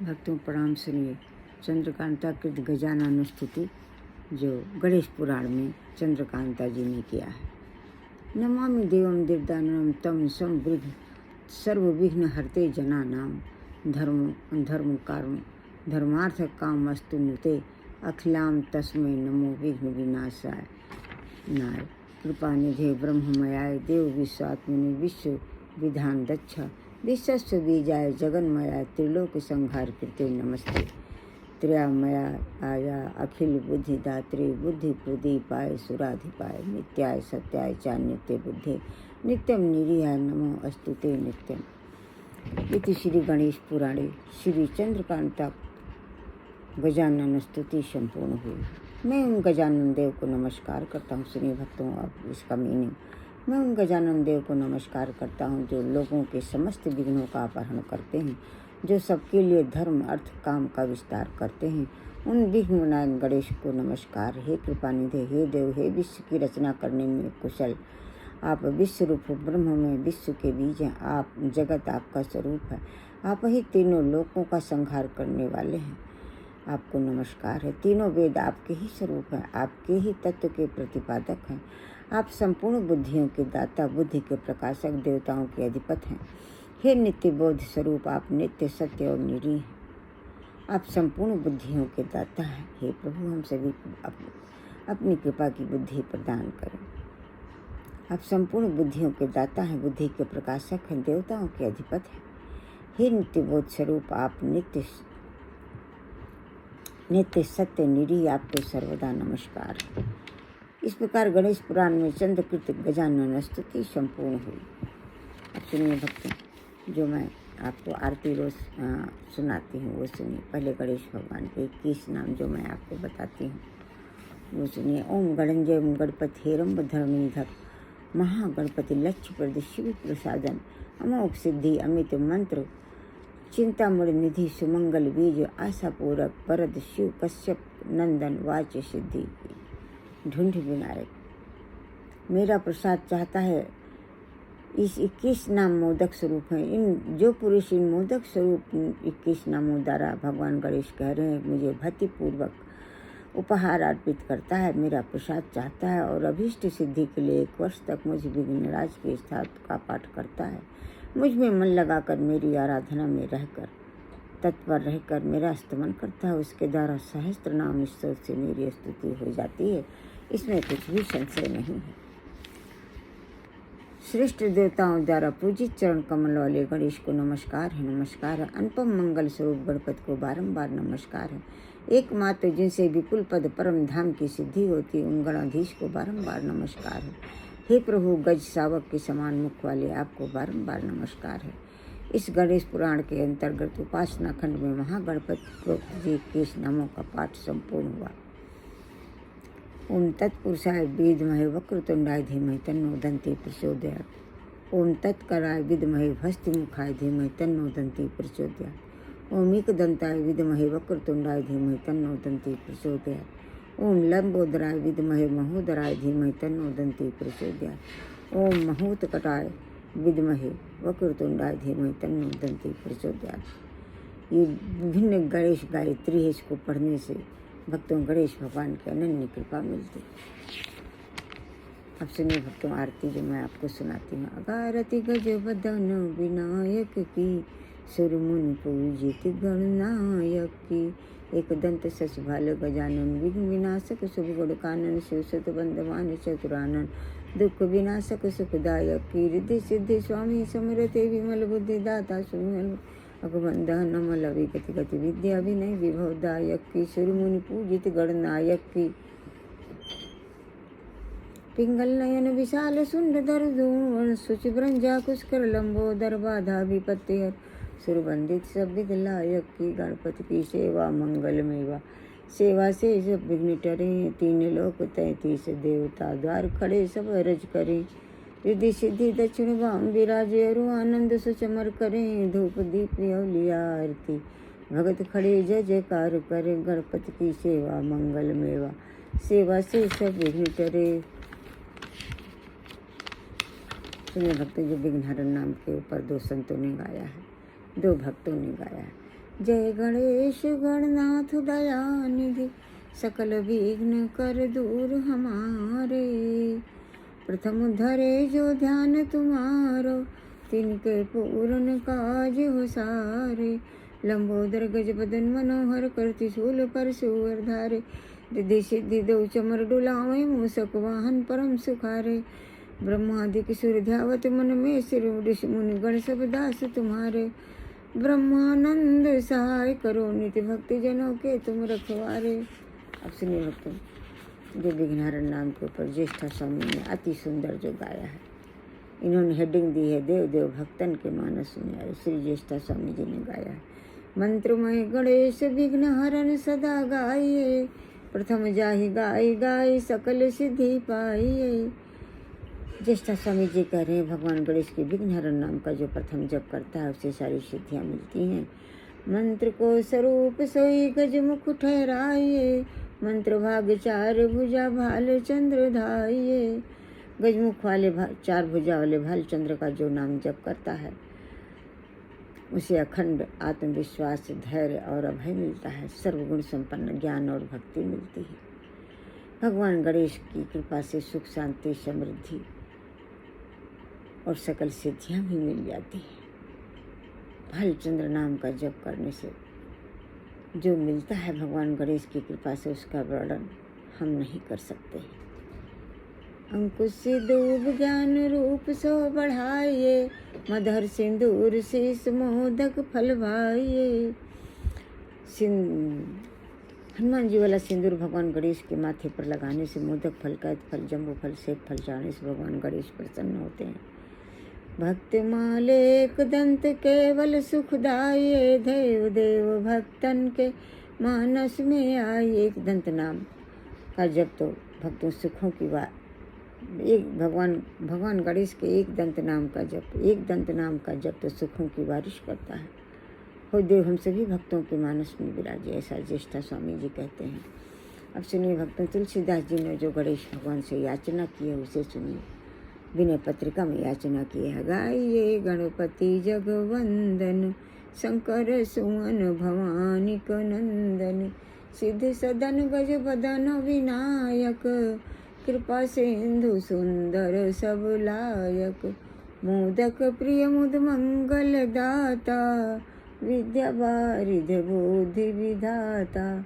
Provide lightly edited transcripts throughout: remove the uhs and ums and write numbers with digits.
भक्तों प्रणाम। सुनिए चंद्रकांता कृत गजानन स्तुति जो गणेश पुराण में चंद्रकांता जी ने किया है। नमामि देवम दिव्यानंदं तम संवृद्ध सर्वविघ्न हरते जनानाम धर्म कर्म धर्मार्थ कामस्तु नुते अखिलाम तस्मै नमो विघ्न विनाशाय नाय कृपानिधे ब्रह्ममयाय देव विश्वात्मने विश्व विधान दक्ष विश्वस्व बीजाय जगन्मयाय त्रिलोक संहार कृते नमस्ते त्र्यामया आया अखिल बुद्धिदात्री बुद्धि प्रदीपाय सुराधिपाय नित्याय सत्याय च नित्य बुद्धे नित्यम निरीहाय नमो अस्तुते नित्यम। इति श्री गणेश पुराणे श्री चंद्रकांता गजानन स्तुति संपूर्ण हुई। मैं उन गजानन देव को नमस्कार करता हूँ। सुनिए भक्तों, अब इसका मीनिंग। मैं उन गजानन देव को नमस्कार करता हूँ जो लोगों के समस्त विघ्नों का अपहरण करते हैं, जो सबके लिए धर्म अर्थ काम का विस्तार करते हैं। उन विघ्न विनायक गणेश को नमस्कार। हे कृपानिधे, हे देव, हे विश्व की रचना करने में कुशल, आप विश्व रूप ब्रह्म में विश्व के बीज हैं। आप जगत आपका स्वरूप है। आप ही तीनों लोकों का संहार करने वाले हैं। आपको नमस्कार है। तीनों वेद आपके ही स्वरूप हैं, आपके ही तत्व के प्रतिपादक हैं। आप संपूर्ण बुद्धियों के दाता, बुद्धि के प्रकाशक, देवताओं के अधिपत हैं। हे नित्य बोध स्वरूप, आप नित्य सत्य और निरीह हैं। आप संपूर्ण बुद्धियों के दाता हैं। हे प्रभु, हम सभी को अपनी कृपा की बुद्धि प्रदान करें। आप संपूर्ण बुद्धियों के दाता हैं, बुद्धि के प्रकाशक हैं, देवताओं के अधिपत हैं। हे नित्य बोध स्वरूप, आप नित्य सत्य निरीह, आपको सर्वदा नमस्कार। इस प्रकार गणेश पुराण में चंद्रकृत गजानन स्तुति संपूर्ण हुई। अब सुनिए भक्तों, जो मैं आपको आरती रोज सुनाती हूँ वो सुनिए। पहले गणेश भगवान के 21 नाम जो मैं आपको बताती हूँ वो सुनिए। ओम गणंजय गणपति हेरम्ब धरणीधर महागणपति लक्ष्यप्रद शिव प्रसादन अमोघ सिद्धि अमित मंत्र चिंतामणि निधि सुमंगल बीज आशापूरक वरद शिव कश्यप नंदन वाच सिद्धि ढूंढ विनायक। मेरा प्रसाद चाहता है। इस 21 नाम मोदक स्वरूप हैं। इन जो पुरुष इन मोदक स्वरूप 21 नामों द्वारा भगवान गणेश कह रहे हैं मुझे भक्तिपूर्वक उपहार अर्पित करता है, मेरा प्रसाद चाहता है और अभीष्ट सिद्धि के लिए 1 वर्ष तक मुझ विघ्नराज के स्थान का पाठ करता है, मुझ में मन लगाकर मेरी आराधना में रहकर तत्पर रहकर मेरा स्तमन करता है, उसके द्वारा सहस्त्र नाम स्तोत्र से मेरी स्तुति हो जाती है। इसमें कुछ भी संशय नहीं है। श्रेष्ठ देवताओं द्वारा पूजित चरण कमल वाले गणेश को नमस्कार है, नमस्कार है। अनुपम मंगल स्वरूप गणपति को बारंबार नमस्कार है। एकमात्र जिनसे विपुल पद परम धाम की सिद्धि होती है उन गणाधीश को बारंबार नमस्कार है। हे प्रभु, गज सावक के समान मुख वाले आपको बारंबार नमस्कार है। इस गणेश पुराण के अंतर्गत उपासना खंड में महागणपति जी के नामों का पाठ संपूर्ण हुआ। ओम तत्पुरुषाय विद्महे वक्रतुंडाय धीमहि तन्नो दन्ति प्रचोदयात्। ओम तत्कराय विद्महे भस्तिमुखाय धीमहि तन्नो दन्ति प्रचोदयात्। ओम एकदन्ताय विद्महे वक्रतुंडाय धीमहि तन्नो दन्ति प्रचोदयात्। ओम लंबोदराय विद्महे महोदराय धीमहि तन्नो दन्ति प्रचोदयात्। ओम महूतकटाय विद्महे वक्रतुंडाय धीमहि तन्नो दन्ति प्रचोदयात्। ये विभिन्न गणेश गायत्री है। इसको पढ़ने से भक्तों गणेश भगवान की अनन्य कृपा मिलती। अब सुनिए भक्तों आरती जो मैं आपको सुनाती हूँ। अगारति गज बदन विनायक की सुर मुनि पूजित गणनायक की। एक दंत सच भाल गजानन विघ्न विनाशक शुभ गुण कानन शिव सुत बंधवान चतुरानन दुख विनाशक सुखदायक की। रिद्धि सिद्धि स्वामी समरते विमल बुद्धि दाता सुमन अगबंधा नमल विगति गति विद्या विनय विभवदायक की। सुरमुनि पूजित गणनायक की। पिंगल नयन विशाल सुंदर धूम सुच ब्रंजा कुशकर लंबोदर बाधा विपत्ति हर सुरबंदित सब विध लायक की। गणपति की सेवा मंगल मेवा सेवा से सब विघ्न टरे। 3 लोक 33 देवता द्वार खड़े सब अरज करें। रिद्धि सिद्धि दक्षिण वाम विराजे अरु आनंद सुचमर करें। धूप दीप लिया आरती भगत खड़े जय जयकार करें। गणपति की सेवा मंगल मेवा सेवा से सब विघ्न टरे। सुनिए भक्तों, जो विघ्नहरण नाम के ऊपर 2 संतों ने गाया है, 2 भक्तों ने गाया है। जय गणेश गणनाथ दयानिधि, सकल विघ्न कर दूर हमारे। प्रथम धरे जो ध्यान तुम्हारो, तिनके पूर्ण काज हो सारे। लंबोदर गज बदन मनोहर, करति शूल परशुवर धारे। रिद्धि सिद्धि दो चमर डुलावे, मूषक वाहन परम सुखारे। ब्रह्मादि सुर ध्यावत मन में, सिर ऋषि मुनि गण सब दास तुम्हारे। ब्रह्मानंद सहाय करो, नित्य भक्ति जनों के तुम रखवारे। अब सुनिए भक्तों, जो विघ्नहरण नाम के ऊपर ज्येष्ठा स्वामी ने अति सुंदर जो गाया है, इन्होंने हेडिंग दी है देव देव भक्तन के मानस में आए। श्री ज्येष्ठा स्वामी जी ने गाया है। मंत्रमय गणेश विघ्नहरण सदा गाइए, प्रथम जाहि गाय गाय सकल सिद्धि पाइए। ज्येष्ठा स्वामी जी कह रहे हैं भगवान गणेश के विघ्नहरण नाम का जो प्रथम जप करता है उसे सारी सिद्धियाँ मिलती हैं। मंत्र को स्वरूप सोई गज मुख ठहराइए, मंत्र भाग चार भुजा भाल चंद्र धाइए। गजमुख वाले चार भुजा वाले भाल चंद्र का जो नाम जप करता है उसे अखंड आत्मविश्वास, धैर्य और अभय मिलता है। सर्वगुण संपन्न ज्ञान और भक्ति मिलती है। भगवान गणेश की कृपा से सुख शांति समृद्धि और सकल सिद्धियां भी मिल जाती हैं। भालचंद्र नाम का जप करने से जो मिलता है भगवान गणेश की कृपा से, उसका वर्णन हम नहीं कर सकते। अंकुश दूब ज्ञान रूप सो बढ़ाइए, मधुर सिंदूर शीस मोदक फल भाइये। हनुमान जी वाला सिंदूर भगवान गणेश के माथे पर लगाने से मोदक फल, कैत फल, जम्बू फल, सेब फल चढ़ाने से भगवान गणेश प्रसन्न होते हैं। भक्त माले एक दंत केवल सुखदाये, देव देव भक्तन के मानस में आए। एक दंत नाम का जब तो भक्तों सुखों की बात, एक भगवान गणेश के एक दंत नाम का जप तो सुखों की बारिश करता है। हो देव हम सभी भक्तों के मानस में विराजे, ऐसा ज्येष्ठा स्वामी जी कहते हैं। अब सुनिए भक्तों, तुलसीदास जी ने जो गणेश भगवान से याचना की है उसे सुनिए। विनय पत्रिका में याचना की है। गाइए गणपति जगवंदन, शंकर सुमन भवानी क नंदन। सिद्ध सदन गज बदन विनायक, कृपा सिंधु सुंदर सब लायक। मोदक प्रिय मुद मंगल दाता, विद्या बारिध बुद्धि विधाता।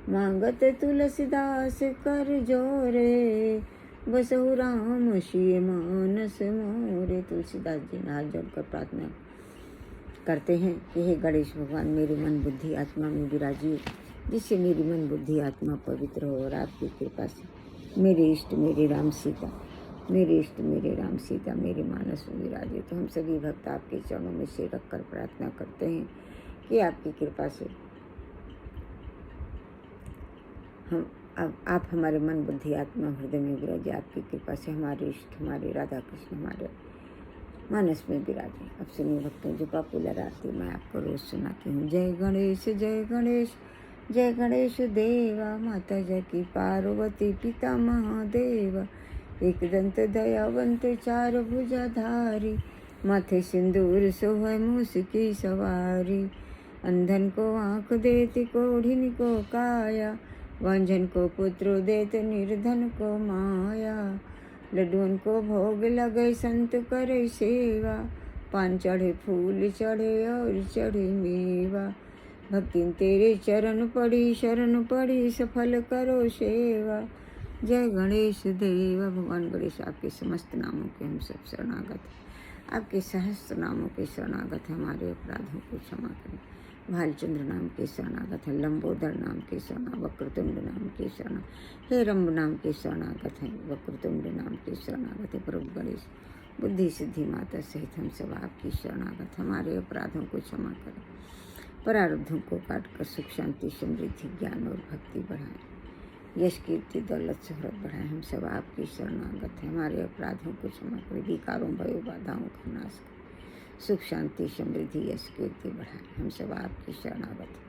मांगत तुलसीदास कर जोरे, बसहु राम सिय मानस मोरे। तुलसीदास जी हाथ जोड़कर प्रार्थना करते हैं कि हे गणेश भगवान, मेरे मन बुद्धि आत्मा में विराजिए, जिससे मेरी मन बुद्धि आत्मा पवित्र हो और आपकी कृपा से मेरे इष्ट मेरे राम सीता मेरे मानस में विराजे। तो हम सभी भक्त आपके चरणों में सिर रखकर प्रार्थना करते हैं कि आपकी कृपा से आप हमारे मन बुद्धि आत्मा हृदय में विराजे। आपकी कृपा से हमारे इष्ट, हमारे राधा कृष्ण हमारे मानस में विराजे। अब सुनिए भक्तों, जो पॉपुलर आरती मैं आपको रोज सुनाती हूँ। जय गणेश जय गणेश जय गणेश देवा, माता जय की पार्वती पिता महादेवा। एक दंत दयावंत चार भुजाधारी, माथे सिंदूर सोहै मूस की सवारी। अंधन को आँख देती कोढ़िन को काया, वांझन को पुत्र देत निर्धन को माया। लड्डुअन को भोग लगे संत करे सेवा, पान चढ़े फूल चढ़े और चढ़े मेवा। भक्तिन तेरे चरण पड़ी शरण पड़ी, सफल करो सेवा। जय गणेश देवा। भगवान गणेश आपके समस्त नामों के हम सब शरणागत हैं, आपके सहस्त्र नामों के शरणागत हैं। हमारे अपराधों को क्षमा करें। भालचंद्र नाम के शरणागत हैं, लंबोदर नाम के शरणा, वक्रतुंड नाम के शरणा, हे रंब नाम के शरणागत हैं, वक्रतुंड नाम के शरणागत है। प्रभु गणेश बुद्धि सिद्धि माता सहित हम सब आपकी शरणागत। हमारे अपराधों को क्षमा करें, प्रारब्धों को काट कर सुख शांति समृद्धि ज्ञान और भक्ति बढ़ाएं, यश कीर्ति दौलत शोहरत बढ़ाएं। हम सब आपकी शरणागत हैं। हमारे अपराधों को क्षमा करें, विकारों भयो बाधाओं का नाश करें, सुख शांति समृद्धि यश कीर्ति बढ़ाएं। हम सब आपकी शरणागत हैं।